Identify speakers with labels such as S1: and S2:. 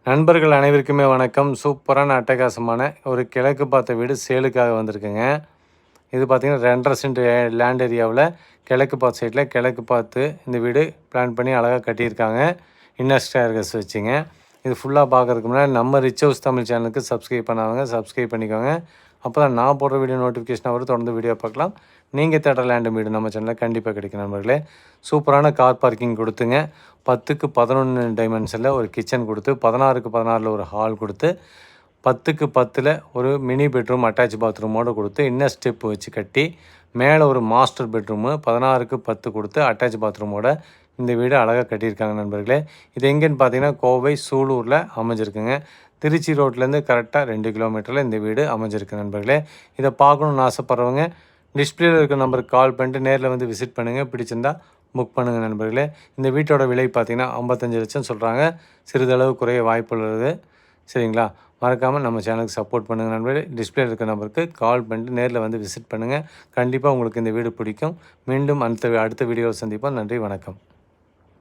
S1: நண்பர்கள் அனைவருக்குமே வணக்கம். சூப்பரான அட்டகாசமான ஒரு கிழக்கு பார்த்த வீடு சேலுக்காக வந்திருக்குங்க. இது பார்த்திங்கன்னா 2.5 சென்ட் லேண்ட் ஏரியாவில் கிழக்கு பார்த்த சைடில் கிழக்கு பார்த்து இந்த வீடு பிளான் பண்ணி அழகாக கட்டியிருக்காங்க. இன்னர் ஸ்டேர்கேஸ் வச்சுங்க. இது ஃபுல்லாக பார்க்குறதுக்கு முன்னாடி நம்ம ரிச் ஹவுஸ் தமிழ் சேனலுக்கு சப்ஸ்கிரைப் பண்ணாதவங்க சப்ஸ்கிரைப் பண்ணிக்கோங்க. அப்போ தான் நான் போடுற வீடியோ நோட்டிஃபிகேஷன் வரும். தொடர்ந்து வீடியோ பார்க்கலாம். நீங்கள் தேடுற லேண்டு வீடு நம்ம சேனலில் கண்டிப்பாக கிடைக்கும் நண்பர்களே. சூப்பரான கார் பார்க்கிங் கொடுத்துங்க. 10க்கு 11 டைமென்ஷனில் ஒரு கிச்சன் கொடுத்து, 16க்கு 16 ஒரு ஹால் கொடுத்து, 10க்கு 10 ஒரு மினி பெட்ரூம் அட்டாச் பாத்ரூமோடு கொடுத்து, இன்னர் ஸ்டெப்பு வச்சு கட்டி, மேலே ஒரு மாஸ்டர் பெட்ரூமு 16க்கு 10 கொடுத்து அட்டாச் பாத்ரூமோட இந்த வீடு அழகாக கட்டியிருக்காங்க நண்பர்களே. இது எங்கேன்னு பார்த்தீங்கன்னா கோவை சூலூரில் அமைஞ்சிருக்குங்க. திருச்சி ரோட்லேருந்து கரெக்டாக 2 கிலோமீட்டரில் இந்த வீடு அமைஞ்சிருக்கு நண்பர்களே. இதை பார்க்கணுன்னு ஆசைப்பட்றவங்க டிஸ்பிளேயில் இருக்க நம்பருக்கு கால் பண்ணிட்டு நேரில் வந்து விசிட் பண்ணுங்கள். பிடிச்சிருந்தா புக் பண்ணுங்கள் நண்பர்களே. இந்த வீட்டோட விலை பார்த்திங்கன்னா 55 லட்சம் சொல்கிறாங்க. சிறிதளவு குறைய வாய்ப்பு உள்ளது. சரிங்களா? மறக்காமல் நம்ம சேனலுக்கு சப்போர்ட் பண்ணுங்கள் நண்பர்களே. டிஸ்பிளேயில் இருக்க நம்பருக்கு கால் பண்ணிட்டு நேரில் வந்து விசிட் பண்ணுங்கள். கண்டிப்பாக உங்களுக்கு இந்த வீடு பிடிக்கும். மீண்டும் அடுத்த வீடியோவில் சந்திப்போம். நன்றி, வணக்கம்.